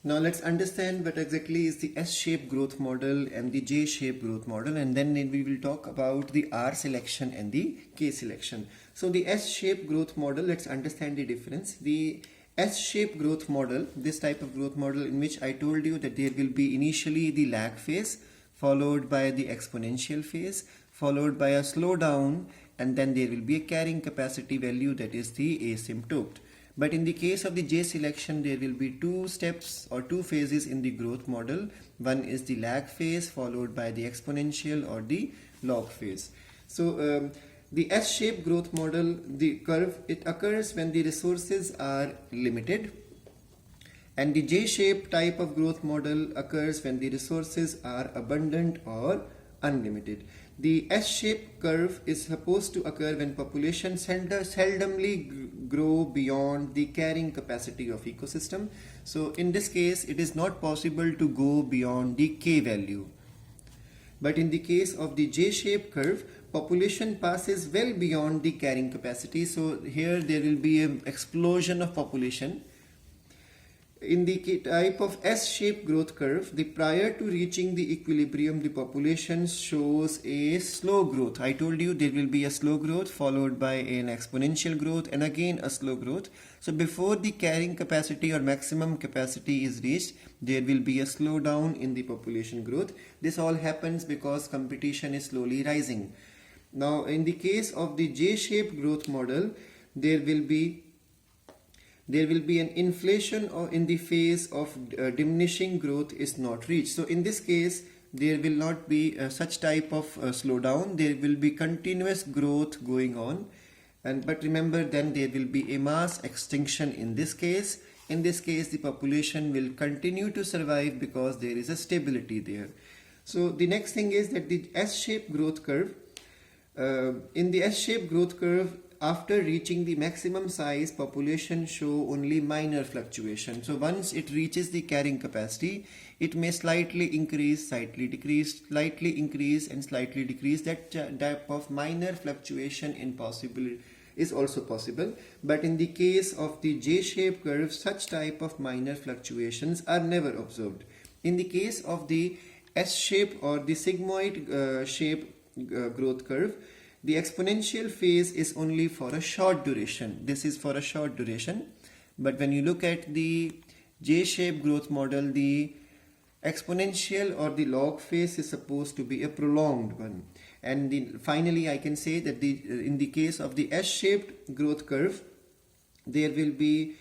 Now let's understand what exactly is the S-shaped growth model and the J-shaped growth model, and then we will talk about the R selection and the K selection. So the S-shaped growth model, let's understand the difference. The S-shaped growth model, this type of growth model in which I told you that there will be initially the lag phase, followed by the exponential phase, followed by a slowdown, and then there will be a carrying capacity value, that is the asymptote. But in the case of the J selection, there will be two steps or two phases in the growth model. One is the lag phase, followed by the exponential or the log phase. So the S-shaped growth model, the curve, it occurs when the resources are limited, and the J-shaped type of growth model occurs when the resources are abundant or unlimited. The S-shaped curve is supposed to occur when population seldomly grow beyond the carrying capacity of ecosystem. So in this case, it is not possible to go beyond the K value. But in the case of the J-shaped curve, population passes well beyond the carrying capacity. So here there will be an explosion of population. In the type of S-shaped growth curve, the prior to reaching the equilibrium, the population shows a slow growth. I told you there will be a slow growth followed by an exponential growth and again a slow growth. So before the carrying capacity or maximum capacity is reached, there will be a slowdown in the population growth. This all happens because competition is slowly rising. Now in the case of the J-shaped growth model, there will be an inflation or in the phase of diminishing growth is not reached. So in this case, there will not be such type of slowdown. There will be continuous growth going on. But remember, then there will be a mass extinction in this case. In this case, the population will continue to survive because there is a stability there. So the next thing is that the S-shaped growth curve, in the S-shaped growth curve, after reaching the maximum size, population show only minor fluctuation. So once it reaches the carrying capacity, it may slightly increase, slightly decrease, slightly increase and slightly decrease. That type of minor fluctuation is also possible. But in the case of the J-shaped curve, such type of minor fluctuations are never observed. In the case of the S-shape or the sigmoid shape growth curve, the exponential phase is only for a short duration. This is for a short duration. But when you look at the J-shaped growth model, the exponential or the log phase is supposed to be a prolonged one. And finally, I can say that in the case of the S-shaped growth curve, there will be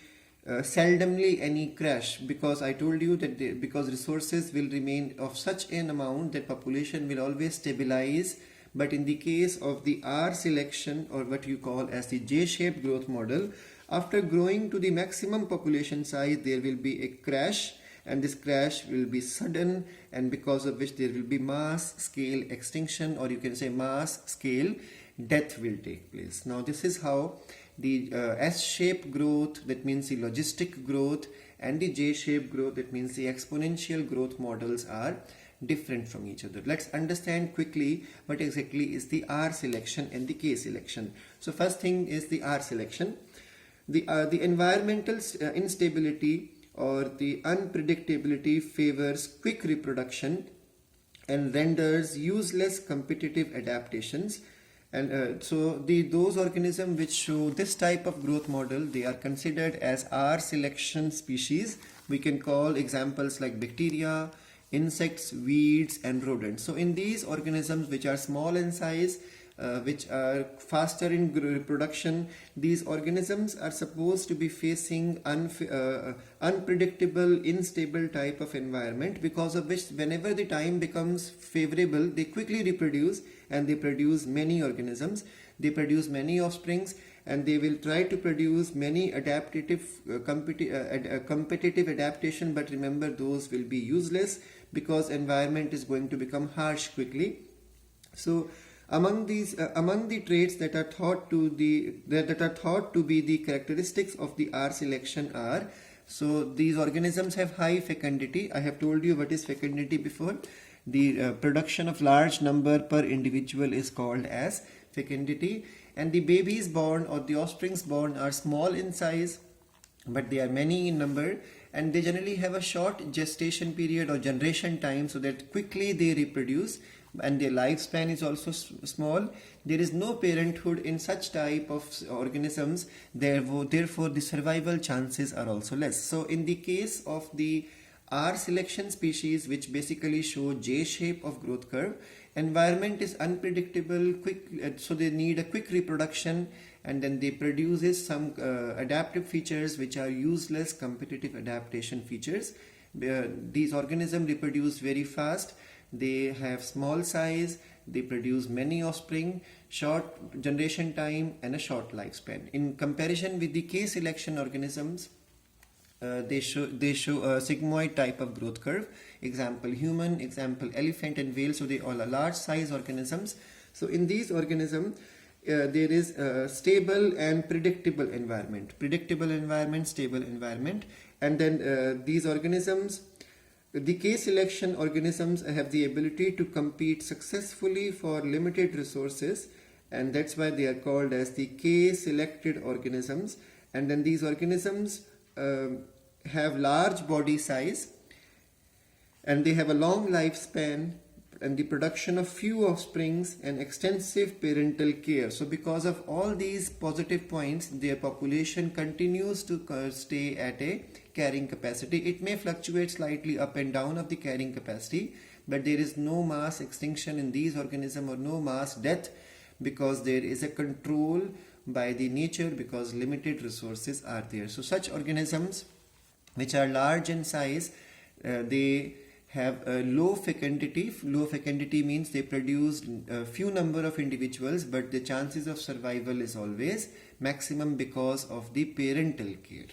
seldomly any crash, because I told you that because resources will remain of such an amount that population will always stabilize. But in the case of the R selection, or what you call as the J-shaped growth model, after growing to the maximum population size, there will be a crash, and this crash will be sudden, and because of which there will be mass scale extinction, or you can say mass scale death will take place. Now this is how the S-shaped growth, that means the logistic growth, and the J-shaped growth, that means the exponential growth models, are different from each other. Let's understand quickly what exactly is the R selection and the K selection. So first thing is the R selection. The environmental instability or the unpredictability favors quick reproduction and renders useless competitive adaptations. And those organisms which show this type of growth model, they are considered as R selection species. We can call examples like bacteria, insects, weeds and rodents. So in these organisms which are small in size, which are faster in reproduction, these organisms are supposed to be facing unpredictable, unstable type of environment, because of which whenever the time becomes favorable, they quickly reproduce and they produce many organisms, they produce many offsprings, and they will try to produce many competitive adaptation. But remember, those will be useless because environment is going to become harsh quickly. So among the traits that are thought to be the characteristics of the R selection are, so these organisms have high fecundity. I have told you what is fecundity before. The production of large number per individual is called as fecundity, and the babies born or the offsprings born are small in size, but they are many in number, and they generally have a short gestation period or generation time, so that quickly they reproduce, and their lifespan is also small. There is no parenthood in such type of organisms, therefore the survival chances are also less. So in the case of the R selection species, which basically show J shape of growth curve, environment is unpredictable, so they need a quick reproduction, and then they produces some adaptive features which are useless competitive adaptation features. These organisms reproduce very fast, they have small size, they produce many offspring, short generation time, and a short lifespan. In comparison with the K selection organisms, they show a sigmoid type of growth curve. Example human, example elephant and whale. So they all are large size organisms. So in these organisms, there is a stable and predictable environment. Predictable environment, stable environment. And then these organisms, the K selection organisms, have the ability to compete successfully for limited resources, and that's why they are called as the K selected organisms. And then these organisms have large body size, and they have a long lifespan, and the production of few offsprings and extensive parental care. So because of all these positive points, their population continues to stay at a carrying capacity. It may fluctuate slightly up and down of the carrying capacity, but there is no mass extinction in these organisms or no mass death, because there is a control by the nature, because limited resources are there. So such organisms which are large in size, they have a low fecundity. Low fecundity means they produce a few number of individuals, but the chances of survival is always maximum because of the parental care.